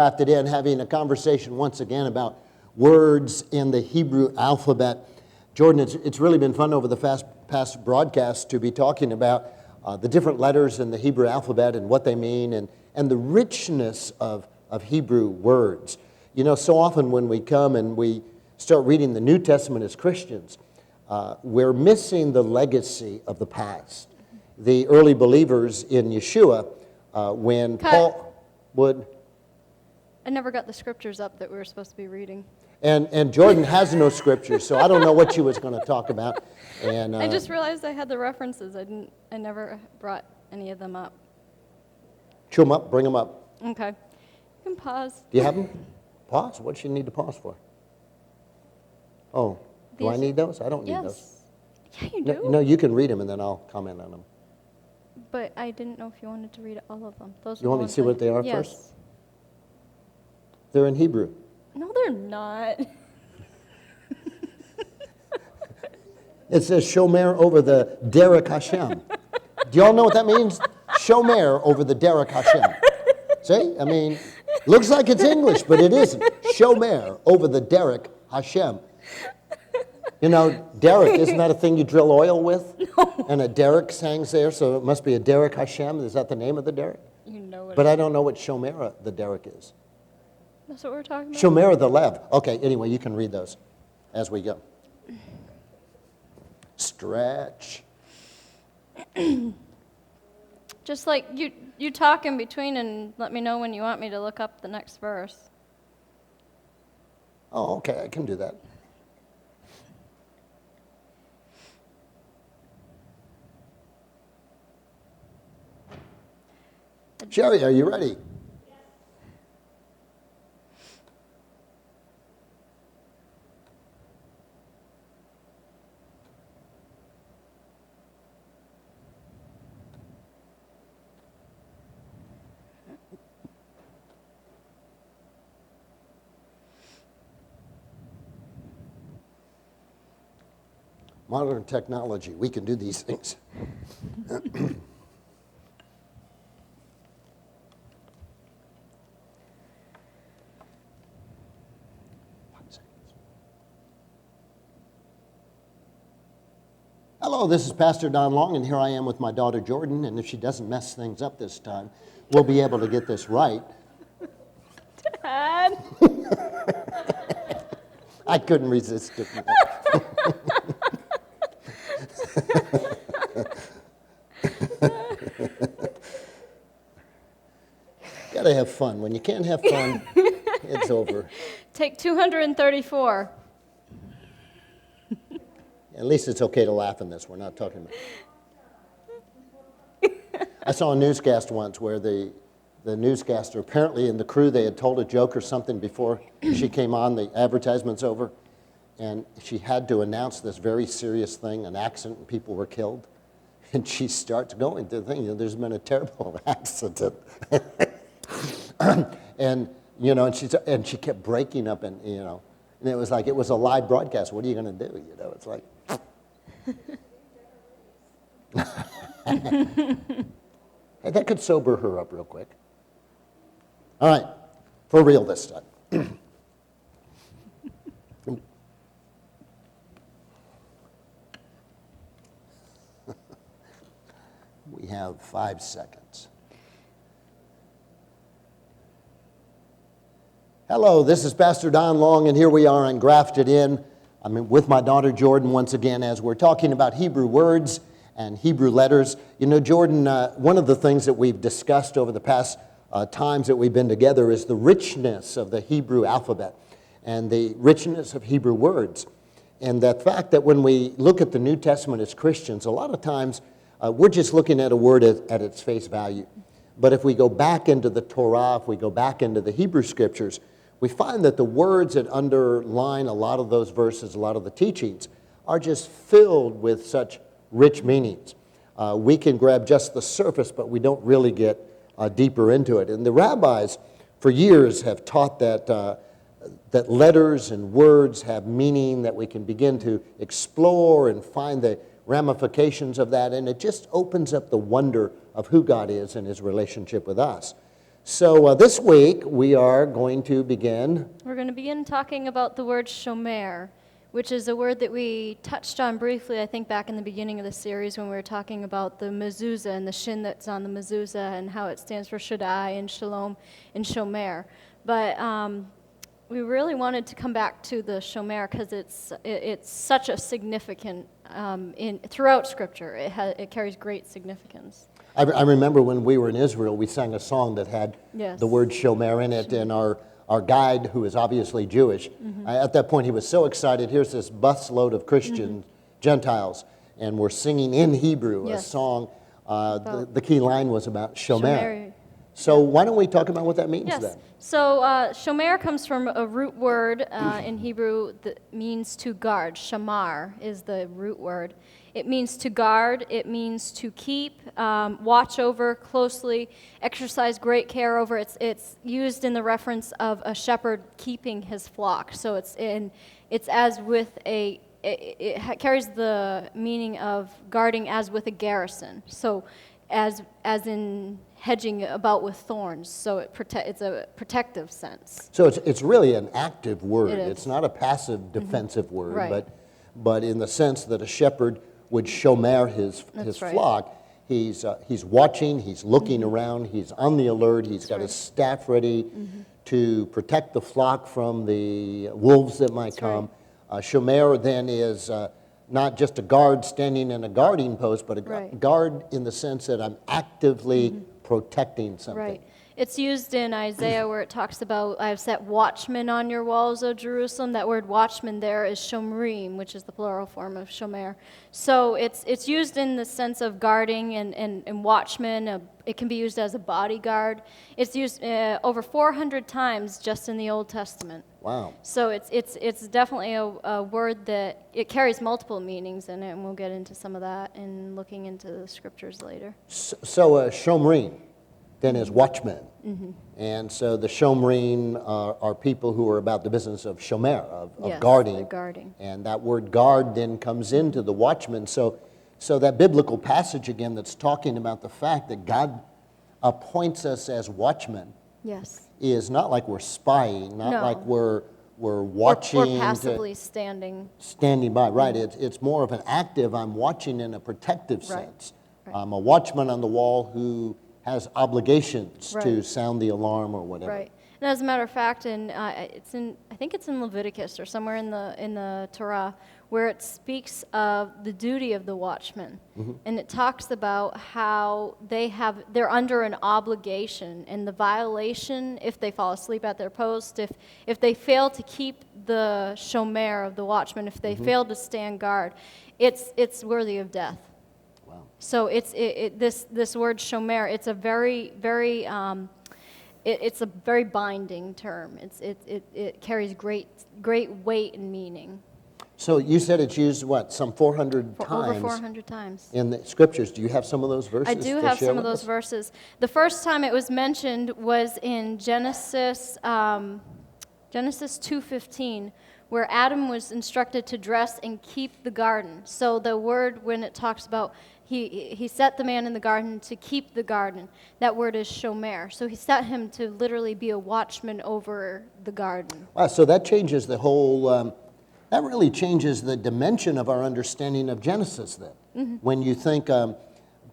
Crafted in, having a conversation once again about words in the Hebrew alphabet. Jordan, it's really been fun over the past broadcast to be talking about the different letters in the Hebrew alphabet and what they mean and the richness of Hebrew words. You know, so often when we come and we start reading the New Testament as Christians, we're missing the legacy of the past. The early believers in Yeshua, when Paul would... I never got the scriptures up that we were supposed to be reading. And Jordan has no scriptures, so I don't know what she was going to talk about. And I just realized I had the references. I never brought any of them up. Chew them up, bring them up. Okay. You can pause. Do you have them? Pause? What do you need to pause for? Oh, do I need those? I don't need those. Yeah, you do. No, you can read them and then I'll comment on them. But I didn't know if you wanted to read all of them. Those You want me to see what they are yes. first? They're in Hebrew. No, they're not. It says Shomer over the Derek Hashem. Do y'all know what that means? Shomer over the Derek Hashem. See? I mean, looks like it's English, but it isn't. Shomer over the Derek Hashem. You know, derrick, isn't that a thing you drill oil with? No. And a derrick hangs there, so it must be a Derek Hashem. Is that the name of the derrick? You know it. But I don't know what Shomer the derrick is. That's what we're talking about? Shomer the Lev. Okay, anyway, you can read those as we go. Stretch. Just like you talk in between and let me know when you want me to look up the next verse. Oh, okay, I can do that. Sherry, are you ready? Modern technology, we can do these things. Hello, this is Pastor Don Long, and here I am with my daughter Jordan, and if she doesn't mess things up this time, we'll be able to get this right. Dad! I couldn't resist it. Gotta have fun. When you can't have fun, it's over. Take 234. At least it's okay to laugh in this. We're not talking about. I saw a newscast once where the newscaster, apparently in the crew, they had told a joke or something before she came on, the advertisement's over, and she had to announce this very serious thing, an accident, and people were killed. And she starts going to the thing, you know, there's been a terrible accident. And, you know, and she kept breaking up, and, you know, and it was like, it was a live broadcast. What are you going to do? You know, it's like. Hey, that could sober her up real quick. All right, for real this time. We have 5 seconds. Hello, this is Pastor Don Long, and here we are on Grafted In. I'm with my daughter Jordan once again as we're talking about Hebrew words and Hebrew letters. You know, Jordan, one of the things that we've discussed over the past times that we've been together is the richness of the Hebrew alphabet and the richness of Hebrew words. And the fact that when we look at the New Testament as Christians, a lot of times we're just looking at a word at its face value. But if we go back into the Torah, if we go back into the Hebrew scriptures, we find that the words that underline a lot of those verses, a lot of the teachings, are just filled with such rich meanings. We can grab just the surface, but we don't really get deeper into it. And the rabbis, for years, have taught that letters and words have meaning, that we can begin to explore and find the ramifications of that, and it just opens up the wonder of who God is and his relationship with us. So this week we are going to begin. We're going to begin talking about the word Shomer, which is a word that we touched on briefly, I think, back in the beginning of the series when we were talking about the mezuzah and the shin that's on the mezuzah and how it stands for Shaddai and Shalom and Shomer. But we really wanted to come back to the Shomer because it's such a significant throughout Scripture. It carries great significance. I remember when we were in Israel, we sang a song that had the word Shomer in it, and our guide, who is obviously Jewish, at that point he was so excited. Here's this busload of Christian Gentiles, and we're singing in Hebrew a song. The key line was about Shomer. So why don't we talk about what that means then? So Shomer comes from a root word in Hebrew that means to guard. Shamar is the root word. It means to guard, it means to keep, watch over closely, exercise great care over. It's used in the reference of a shepherd keeping his flock. So it's as with it carries the meaning of guarding as with a garrison. So as in hedging about with thorns. So it's a protective sense. So it's really an active word. It's not a passive defensive word, but in the sense that a shepherd would shomer his flock. He's watching, he's looking around, he's on the alert, he's got his staff ready to protect the flock from the wolves that might come. Shomer then is not just a guard standing in a guarding post, but a guard in the sense that I'm actively protecting something. Right. It's used in Isaiah where it talks about, I've set watchmen on your walls, O Jerusalem. That word watchman there is shomrim, which is the plural form of shomer. So it's used in the sense of guarding and watchman. It can be used as a bodyguard. It's used over 400 times just in the Old Testament. Wow. So it's definitely a word that it carries multiple meanings in it, and we'll get into some of that in looking into the scriptures later. So shomrim then is watchmen. And so the shomrim are people who are about the business of shomer, of guarding. Guarding. And that word guard then comes into the watchman. So that biblical passage again that's talking about the fact that God appoints us as watchmen is not like we're spying, not like we're watching. Or passively standing by, right. It's more of an active, I'm watching in a protective sense. I'm a watchman on the wall who has obligations to sound the alarm or whatever. Right. And as a matter of fact, I think it's in Leviticus or somewhere in the Torah where it speaks of the duty of the watchman, and it talks about how they're under an obligation, and the violation if they fall asleep at their post, if they fail to keep the shomer of the watchman, if they fail to stand guard, it's worthy of death. So this word shomer, it's a very it's a very binding term. It carries great weight and meaning. So you said it's used some 400 times? Over 400 times in the scriptures. Do you have some of those verses? I do have some of those verses. The first time it was mentioned was in Genesis 2:15. Where Adam was instructed to dress and keep the garden. So the word, when it talks about he set the man in the garden to keep the garden, that word is shomer. So he set him to literally be a watchman over the garden. Wow, so that changes the whole, that really changes the dimension of our understanding of Genesis then. When you think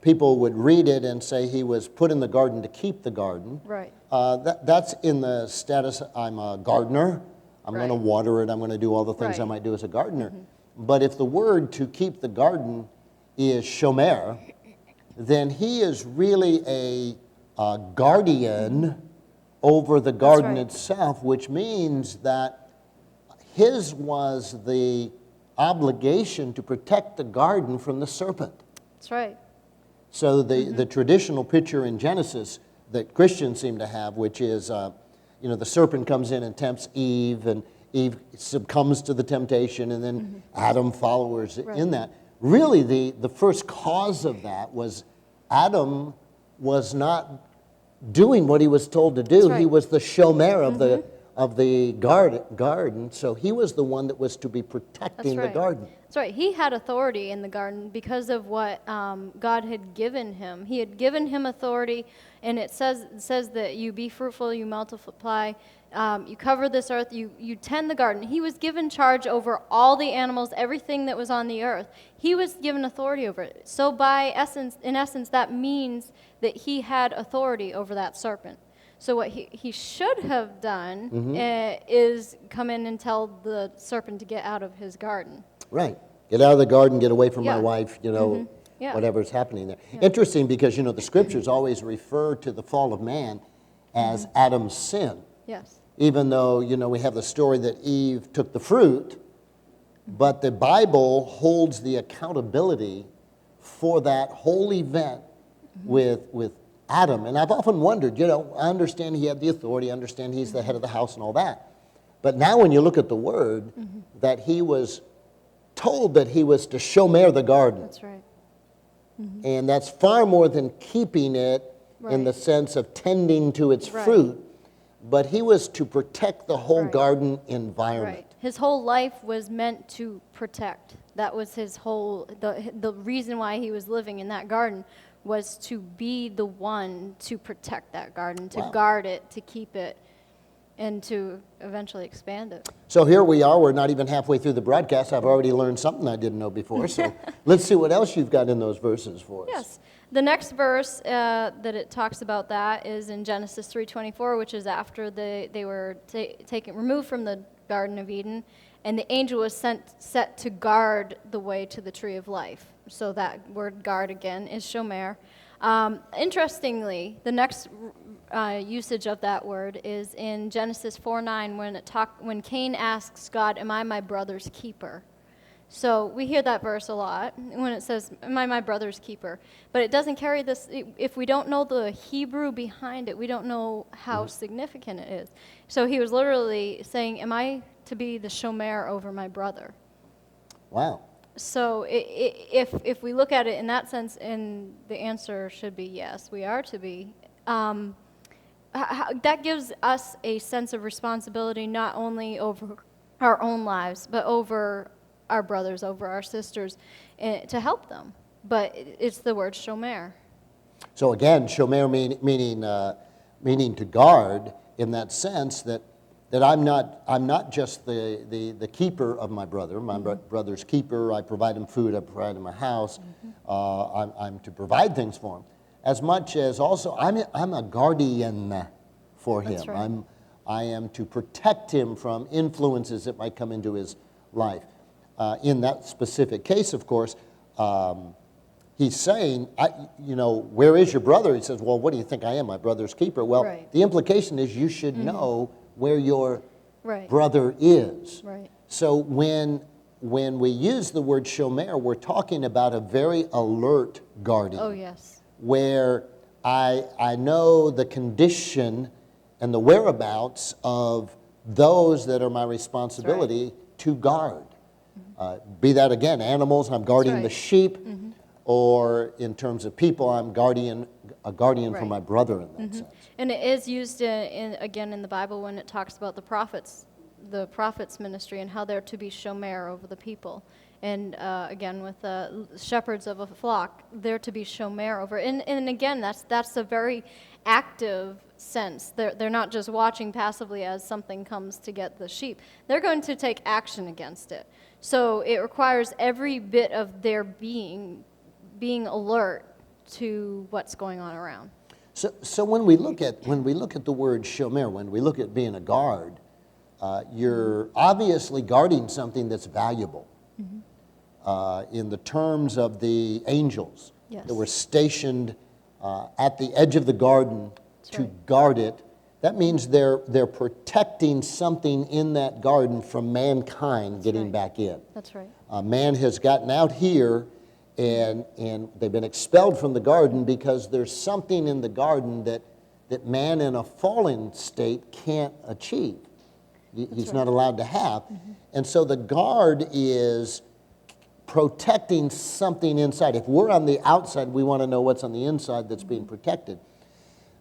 people would read it and say he was put in the garden to keep the garden. Right. That's in the status, I'm a gardener. I'm going to water it. I'm going to do all the things I might do as a gardener. But if the word to keep the garden is shomer, then he is really a guardian over the garden itself, which means that his was the obligation to protect the garden from the serpent. That's right. So the traditional picture in Genesis that Christians seem to have, which is the serpent comes in and tempts Eve, and Eve succumbs to the temptation, and then Adam follows in that. Really, the first cause of that was Adam was not doing what he was told to do. He was the shomer of the garden, so he was the one that was to be protecting the garden. That's right. He had authority in the garden because of what God had given him. He had given him authority, and it says that you be fruitful, you multiply, you cover this earth, you tend the garden. He was given charge over all the animals, everything that was on the earth. He was given authority over it. So in essence, that means that he had authority over that serpent. So what he should have done is come in and tell the serpent to get out of his garden. Right. Get out of the garden, get away from my Yeah. wife, Yeah. whatever's happening there. Yeah. Interesting because, the scriptures always refer to the fall of man as Adam's sin. Yes. Even though, we have the story that Eve took the fruit, but the Bible holds the accountability for that whole event with Adam. And I've often wondered, I understand he had the authority, I understand he's the head of the house and all that. But now when you look at the word, that he was told that he was to shomer the garden. That's right. And that's far more than keeping it in the sense of tending to its fruit, but he was to protect the whole garden environment. Right. His whole life was meant to protect. That was his whole, the reason why he was living in that garden was to be the one to protect that garden, to guard it, to keep it, and to eventually expand it. So here we are. We're not even halfway through the broadcast. I've already learned something I didn't know before. So let's see what else you've got in those verses for us. Yes. The next verse that it talks about that is in Genesis 3:24, which is after they were removed from the Garden of Eden, and the angel was set to guard the way to the tree of life. So that word guard again is shomer. Interestingly, the next usage of that word is in Genesis 4:9 when Cain asks God, "Am I my brother's keeper?" So we hear that verse a lot when it says, "Am I my brother's keeper?" But it doesn't carry this. If we don't know the Hebrew behind it, we don't know how significant it is. So he was literally saying, "Am I to be the shomer over my brother?" Wow. So if we look at it in that sense, and the answer should be yes, we are to be. That gives us a sense of responsibility not only over our own lives, but over our brothers, over our sisters, to help them. But it's the word shomer. So again, shomer meaning to guard in that sense that I'm not just the keeper of my brother, my brother's keeper. I provide him food, I provide him a house. I'm to provide things for him, as much as also I'm a guardian for him. That's right. I am to protect him from influences that might come into his life. In that specific case, of course, he's saying, where is your brother? He says, well, what do you think I am, my brother's keeper? Well, the implication is you should know where your brother is. Right. So when we use the word shomer, we're talking about a very alert guardian. Oh, yes. Where I know the condition and the whereabouts of those that are my responsibility to guard. Be that, again, animals, I'm guarding the sheep, or in terms of people, I'm a guardian for my brother in that sense. And it is used again in the Bible when it talks about the prophets ministry and how they're to be shomer over the people. And again, with shepherds of a flock, they're to be shomer over. And again, that's a very active sense. They're not just watching passively as something comes to get the sheep. They're going to take action against it. So it requires every bit of their being alert to what's going on around. So when we look at the word shomer, when we look at being a guard, you're obviously guarding something that's valuable. In the terms of the angels that were stationed at the edge of the garden to guard it, that means they're protecting something in that garden from mankind getting back in. That's right. Man has gotten out here, and they've been expelled from the garden because there's something in the garden that man in a fallen state can't achieve. He's not allowed to have. And so the guard is protecting something inside. If we're on the outside, we want to know what's on the inside that's being protected.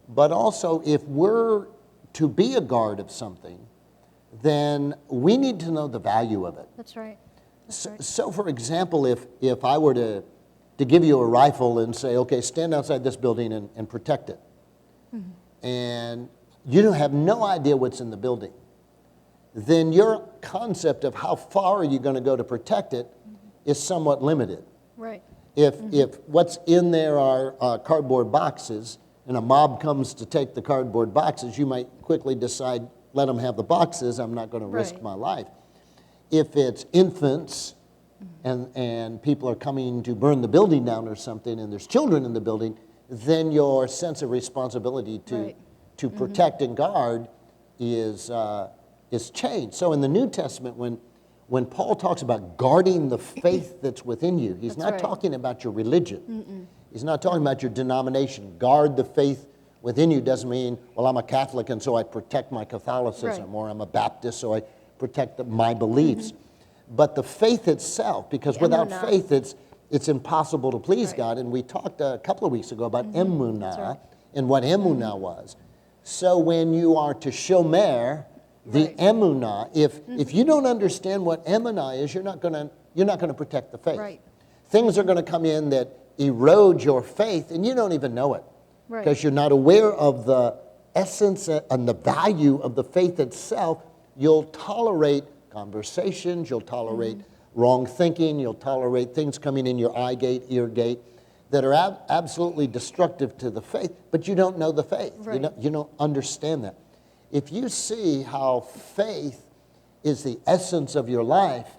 But also, if we're to be a guard of something, then we need to know the value of it. That's right. That's So, right. so for example, if I were to give you a rifle and say, okay, stand outside this building and protect it, and you don't have no idea what's in the building, then your concept of how far are you going to go to protect it is somewhat limited. Right. If what's in there are cardboard boxes, and a mob comes to take the cardboard boxes, you might quickly decide, let them have the boxes, I'm not going to risk Right. my life. If it's infants and people are coming to burn the building down or something, and there's children in the building, then your sense of responsibility Right. to protect and guard is changed. So in the New Testament, when Paul talks about guarding the faith that's within you, he's That's not right. talking about your religion. He's not talking about your denomination. Guard the faith within you doesn't mean, well, I'm a Catholic and so I protect my Catholicism, Right. or I'm a Baptist so I protect my beliefs. But the faith itself, because The without emunah. faith it's impossible to please Right. God. And we talked a couple of weeks ago about emunah That's right. and what emunah was. So when you are to shomer, the Right. emunah, if you don't understand what emunah is, you're not going to protect the faith. Right. Things are going to come in that erode your faith, and you don't even know it Right. because you're not aware of the essence and the value of the faith itself. You'll tolerate conversations, you'll tolerate wrong thinking, you'll tolerate things coming in your eye gate, ear gate that are absolutely destructive to the faith, but you don't know the faith. Right. You don't understand that. If you see how faith is the essence of your life,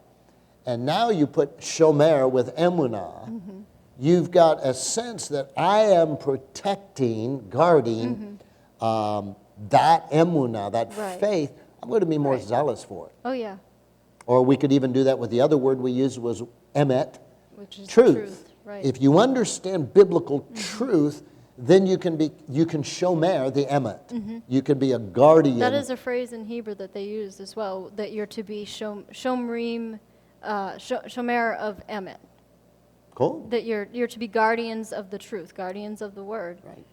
and now you put shomer with emunah, you've got a sense that I am protecting, guarding that emunah, that Right. faith. I'm going to be more Right. zealous for it. Oh, yeah. Or we could even do that with the other word we used was emet, Which is truth. truth. Right. If you understand biblical truth, then you can shomer the emet. You can be a guardian. That is a phrase in Hebrew that they use as well, that you're to be shomer of emet. Cool. That you're to be guardians of the truth, guardians of the word. Right.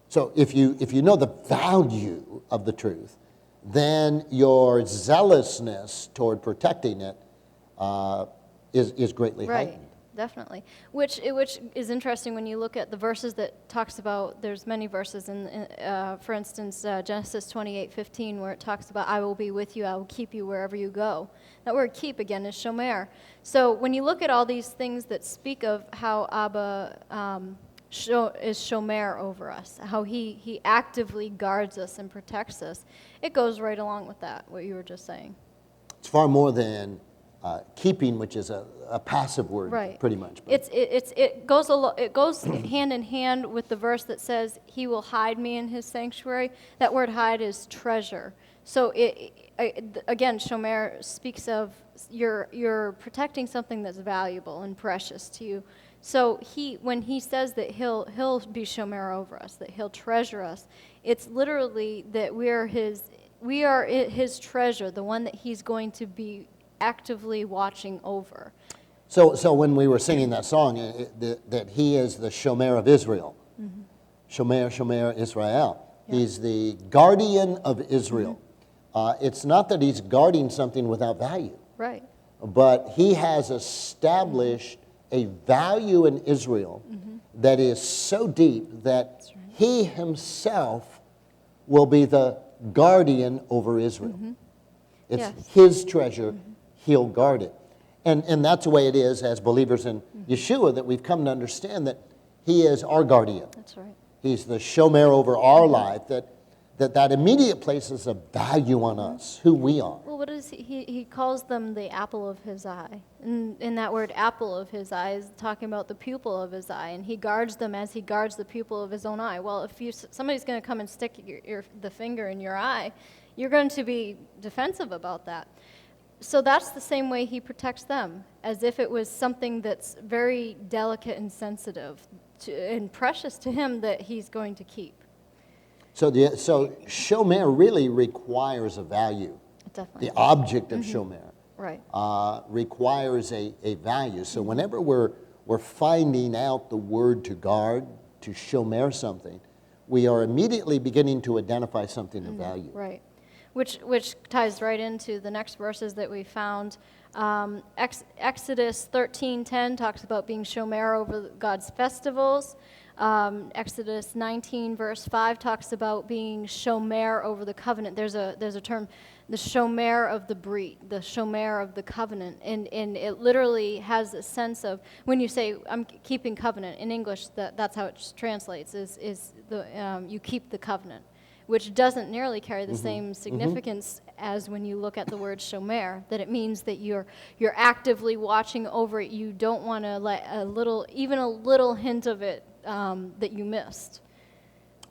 So if you know the value of the truth, then your zealousness toward protecting it is greatly Right. heightened. Definitely. Which is interesting when you look at the verses that talks about, there's many verses, for instance, Genesis 28:15, where it talks about, I will be with you, I will keep you wherever you go. That word keep, again, is shomer. So when you look at all these things that speak of how Abba is shomer over us, how he actively guards us and protects us, it goes right along with that, what you were just saying. It's far more than keeping, which is a passive word, Right. pretty much. But It goes hand in hand with the verse that says, "He will hide me in His sanctuary." That word "hide" is treasure. So again, Shomer speaks of you're protecting something that's valuable and precious to you. So when he says that he'll be Shomer over us, that He'll treasure us, it's literally that we are His treasure, the one that He's going to be actively watching over. so when we were singing that song, that He is the shomer of Israel. Shomer, shomer Israel. Yeah. He's the guardian of Israel. It's not that He's guarding something without value, Right. but He has established a value in Israel that is so deep that That's right. He Himself will be the guardian over Israel. It's Yes. His treasure. He'll guard it. And that's the way it is as believers in Yeshua, that we've come to understand that He is our guardian. That's right. He's the shomer over our life, that immediate places a value on us, who we are. Well, what is he calls them the apple of His eye. And that word apple of His eye is talking about the pupil of His eye, and He guards them as He guards the pupil of His own eye. Well, if somebody's going to come and stick the finger in your eye, you're going to be defensive about that. So that's the same way He protects them, as if it was something that's very delicate and sensitive and precious to Him that He's going to keep. So shomer really requires a value. Definitely. The object of shomer Right. requires a value. So whenever we're finding out the word to guard, to shomer something, we are immediately beginning to identify something of value. Right. which ties right into the next verses that we found. Exodus 13:10 talks about being shomer over God's festivals. Exodus 19 verse 5 talks about being shomer over the covenant. There's a term, the shomer of the brit, the shomer of the covenant, and it literally has a sense of, when you say I'm keeping covenant in English, that's how it translates, is the you keep the covenant, which doesn't nearly carry the same significance as when you look at the word shomer, that it means that you're actively watching over it. You don't want to let even a little hint of it that you missed.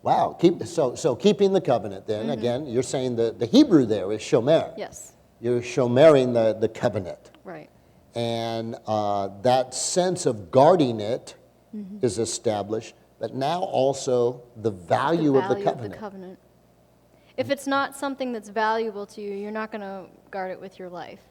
Wow. So keeping the covenant then, again, you're saying the Hebrew there is shomer. Yes. You're shomering the covenant. Right. And that sense of guarding it is established, but now also the value of the covenant. If it's not something that's valuable to you, you're not going to guard it with your life.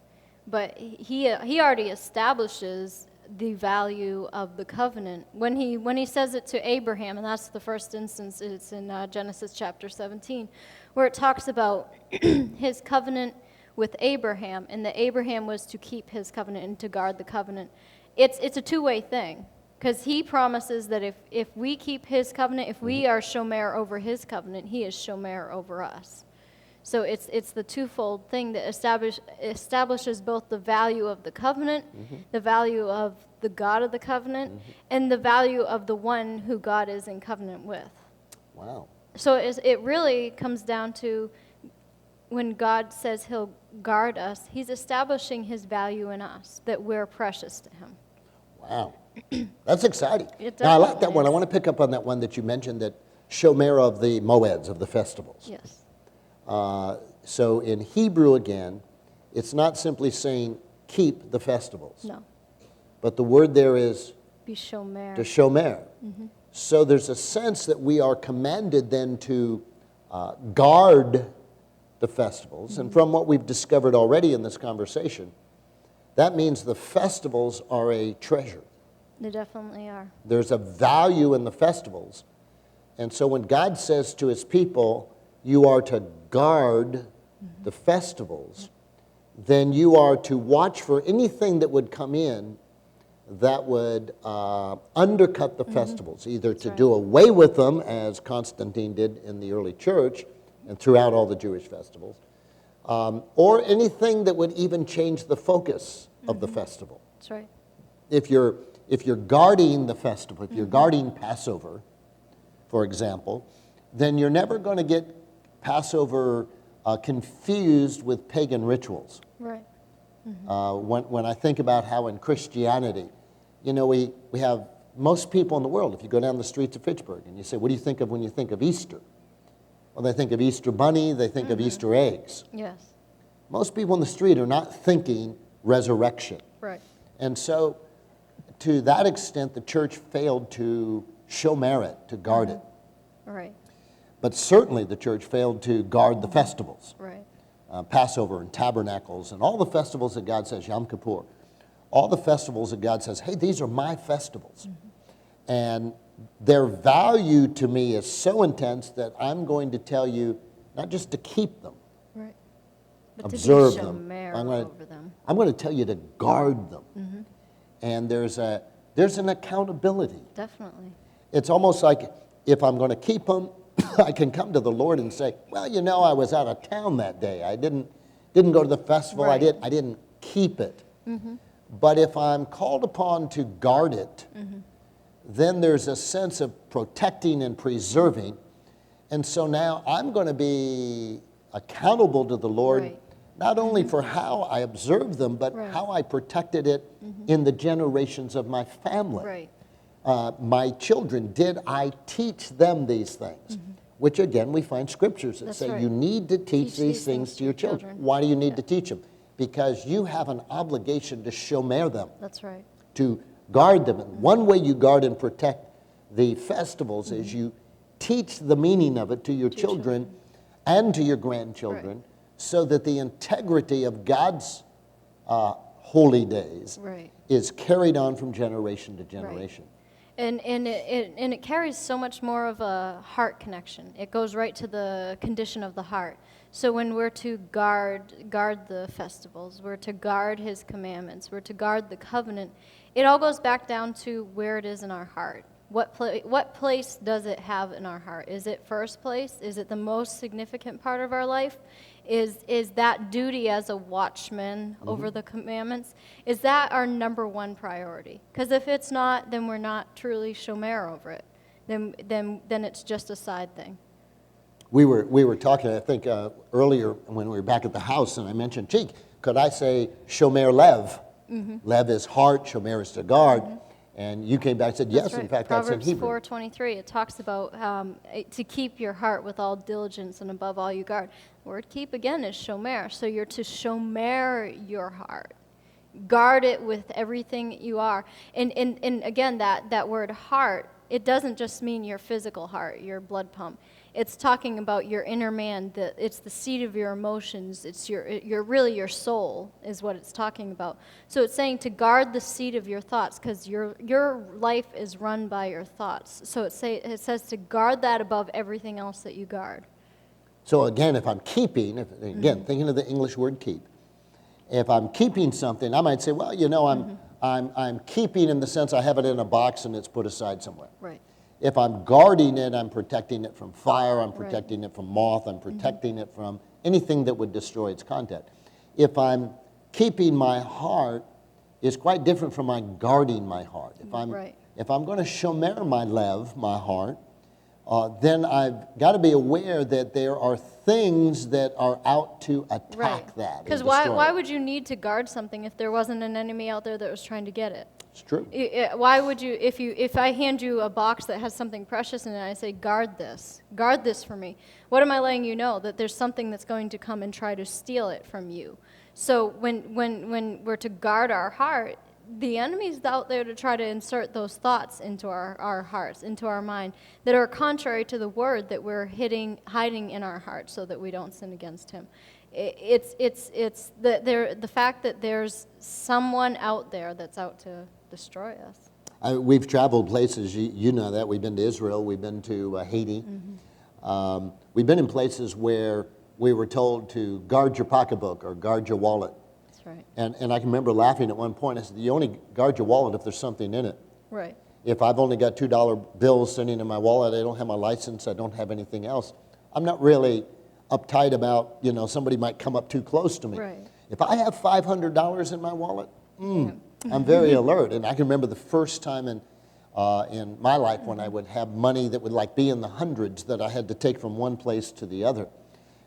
But he already establishes the value of the covenant when he says it to Abraham, and that's the first instance. It's in Genesis chapter 17, where it talks about his covenant with Abraham, and that Abraham was to keep his covenant and to guard the covenant. It's a two-way thing, because he promises that if we keep his covenant, if we are shomer over his covenant, he is shomer over us. So it's the twofold thing that establishes both the value of the covenant, the value of the God of the covenant, and the value of the one who God is in covenant with. Wow. So it really comes down to, when God says he'll guard us, he's establishing his value in us, that we're precious to him. Wow. That's exciting. Now, I like that one. I want to pick up on that one that you mentioned, that shomer of the moeds, of the festivals. Yes. So in Hebrew, again, it's not simply saying keep the festivals. No. But the word there is Be shomer. to shomer. So there's a sense that we are commanded then to guard the festivals. And from what we've discovered already in this conversation, that means the festivals are a treasure. They definitely are. There's a value in the festivals. And so when God says to his people, you are to guard the festivals, then you are to watch for anything that would come in that would undercut the festivals, either to do away with them, as Constantine did in the early church and throughout all the Jewish festivals, or anything that would even change the focus of the festival. That's right. If you're guarding the festival, if you're guarding Passover, for example, then you're never going to get Passover confused with pagan rituals. Right. When I think about how in Christianity, you know, we have most people in the world, if you go down the streets of Fitchburg and you say, what do you think of when you think of Easter? Well, they think of Easter bunny, they think of Easter eggs. Yes. Most people in the street are not thinking resurrection. Right. And so, to that extent, the church failed to shomer it, to guard it. Right. But certainly the church failed to guard the festivals. Right. Passover and Tabernacles and all the festivals that God says, Yom Kippur, all the festivals that God says, hey, these are my festivals. And their value to me is so intense that I'm going to tell you not just to keep them, Right. But observe to be them. shomer over them. I'm going to tell you to guard them. And there's an accountability. Definitely. It's almost like if I'm going to keep them, I can come to the Lord and say, well, you know, I was out of town that day. I didn't go to the festival. Right. I didn't keep it. But if I'm called upon to guard it, then there's a sense of protecting and preserving. And so now I'm going to be accountable to the Lord, Right. not only for how I observed them, but Right. how I protected it in the generations of my family. Right. My children, did I teach them these things? Which again, we find scriptures that That's say right. you need to teach these things to your children. Why do you need to teach them? Because you have an obligation to shomer them, That's right. to guard them. And one way you guard and protect the festivals is you teach the meaning of it to your children and to your grandchildren, so that the integrity of God's holy days Right. is carried on from generation to generation. And it carries so much more of a heart connection. It goes right to the condition of the heart. So when we're to guard the festivals, we're to guard his commandments, we're to guard the covenant, it all goes back down to where it is in our heart. What place does it have in our heart? Is it first place? Is it the most significant part of our life? Is that duty as a watchman over the commandments? Is that our number one priority? Because if it's not, then we're not truly shomer over it. Then it's just a side thing. We were talking, I think, earlier when we were back at the house, and I mentioned, gee, could I say shomer lev? Lev is heart, shomer is to guard. And you came back and said, yes, That's right. in fact, Proverbs that's in Hebrew. 4:23, it talks about to keep your heart with all diligence and above all you guard. The word keep, again, is shomer. So you're to shomer your heart. Guard it with everything you are. And again, that word heart, it doesn't just mean your physical heart, your blood pump. It's talking about your inner man. It's the seat of your emotions. It's really your soul is what it's talking about. So it's saying to guard the seat of your thoughts, because your life is run by your thoughts. So it says to guard that above everything else that you guard. So again, if I'm keeping, thinking of the English word keep, if I'm keeping something, I might say, well, I'm keeping in the sense I have it in a box and it's put aside somewhere. Right. If I'm guarding it, I'm protecting it from fire, I'm protecting it from moth, I'm protecting it from anything that would destroy its content. If I'm keeping my heart, it's quite different from my guarding my heart. If I'm going to shomer my lev, my heart, then I've got to be aware that there are things that are out to attack that. Because why would you need to guard something if there wasn't an enemy out there that was trying to get it? It's true. Why would you, if I hand you a box that has something precious in it, and I say, guard this for me, what am I letting you know? That there's something that's going to come and try to steal it from you. So when we're to guard our heart, the enemy's out there to try to insert those thoughts into our hearts, into our mind, that are contrary to the word that we're hiding in our hearts so that we don't sin against him. It's the fact that there's someone out there that's out to destroy us. We've traveled places, you know that. We've been to Israel, we've been to Haiti. We've been in places where we were told to guard your pocketbook or guard your wallet. That's right. And I can remember laughing at one point. I said, you only guard your wallet if there's something in it. Right. If I've only got $2 bills sitting in my wallet, I don't have my license, I don't have anything else, I'm not really uptight about, somebody might come up too close to me. Right. If I have $500 in my wallet, I'm very alert. And I can remember the first time in my life when I would have money that would be in the hundreds that I had to take from one place to the other.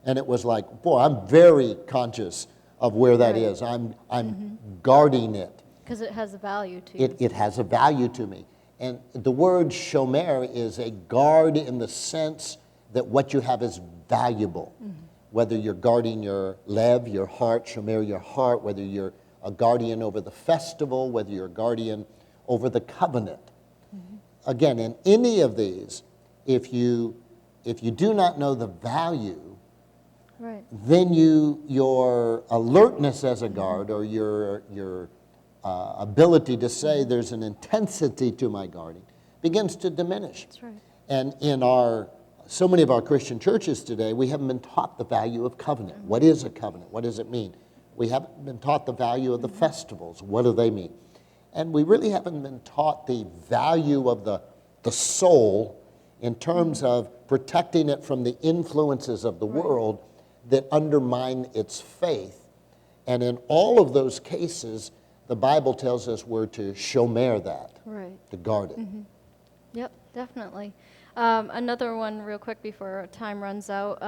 And it was like, boy, I'm very conscious of where that is. I'm guarding it. Because it has a value to you. It has a value to me. And the word shomer is a guard in the sense that what you have is valuable. Whether you're guarding your lev, your heart, shomer your heart, whether you're a guardian over the festival, whether you're a guardian over the covenant. Again, in any of these, if you do not know the value, then your alertness as a guard or your ability to say there's an intensity to my guarding begins to diminish. That's right. And in so many of our Christian churches today, we haven't been taught the value of covenant. What is a covenant? What does it mean? We haven't been taught the value of the festivals. What do they mean? And we really haven't been taught the value of the soul in terms of protecting it from the influences of the world that undermine its faith. And in all of those cases, the Bible tells us we're to shomer that, to guard it. Yep, definitely. Another one real quick before time runs out.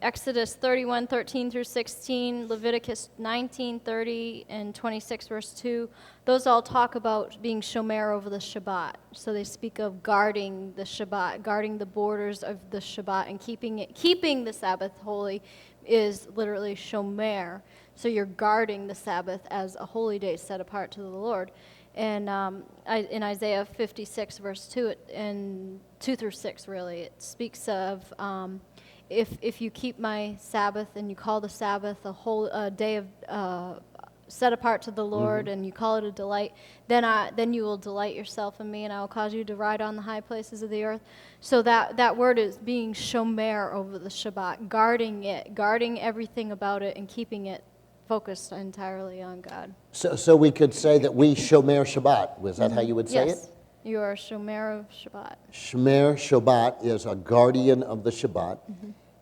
Exodus 31:13 through 16, Leviticus 19:30 and 26 verse 2. Those all talk about being shomer over the Shabbat. So they speak of guarding the Shabbat, guarding the borders of the Shabbat, and keeping the Sabbath holy is literally shomer. So you're guarding the Sabbath as a holy day set apart to the Lord. And in Isaiah 56, verse 2, and 2 through 6, really, it speaks of if you keep my Sabbath and you call the Sabbath a day of set apart to the Lord and you call it a delight, then you will delight yourself in me, and I will cause you to ride on the high places of the earth. So that word is being shomer over the Shabbat, guarding it, guarding everything about it, and keeping it focused entirely on God. So we could say that we shomer Shabbat. Was that how you would say Yes, it? you are a shomer of Shabbat. Shomer Shabbat is a guardian of the Shabbat.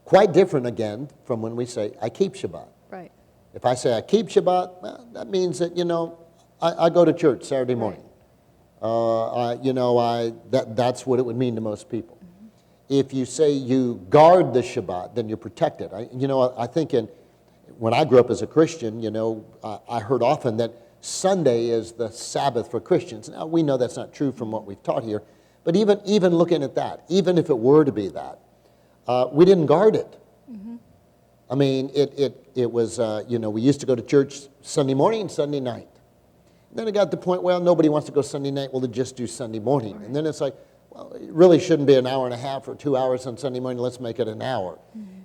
Quite different, again, from when we say, I keep Shabbat. Right. If I say I keep Shabbat, well, that means that, I go to church Saturday morning. That's what it would mean to most people. If you say you guard the Shabbat, then you're protected. I think when I grew up as a Christian, I heard often that Sunday is the Sabbath for Christians. Now, we know that's not true from what we've taught here, but even looking at that, even if it were to be that, we didn't guard it. I mean, it was, we used to go to church Sunday morning and Sunday night. Then it got to the point, well, nobody wants to go Sunday night, well, they just do Sunday morning. And then it's like, well, it really shouldn't be an hour and a half or 2 hours on Sunday morning, let's make it an hour.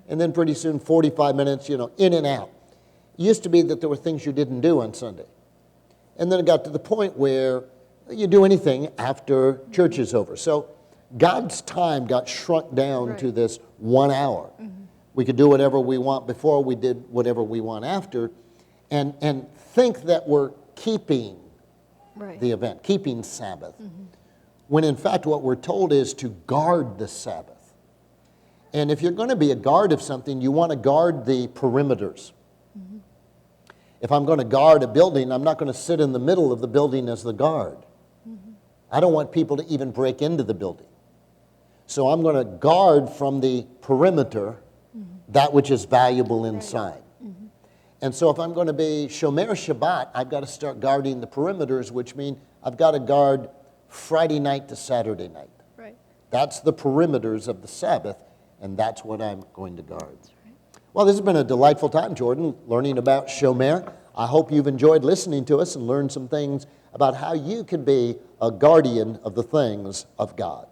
And then pretty soon, 45 minutes, in and out. It used to be that there were things you didn't do on Sunday. And then it got to the point where you do anything after church is over. So God's time got shrunk down to this 1 hour. We could do whatever we want before, we did whatever we want after, and think that we're keeping the event, keeping Sabbath. When in fact what we're told is to guard the Sabbath. And if you're going to be a guard of something, you want to guard the perimeters. If I'm going to guard a building, I'm not going to sit in the middle of the building as the guard. I don't want people to even break into the building. So I'm going to guard from the perimeter that which is valuable inside. And so if I'm going to be Shomer Shabbat, I've got to start guarding the perimeters, which means I've got to guard Friday night to Saturday night. Right. That's the perimeters of the Sabbath, and that's what I'm going to guard. Well, this has been a delightful time, Jordan, learning about Shomer. I hope you've enjoyed listening to us and learned some things about how you can be a guardian of the things of God.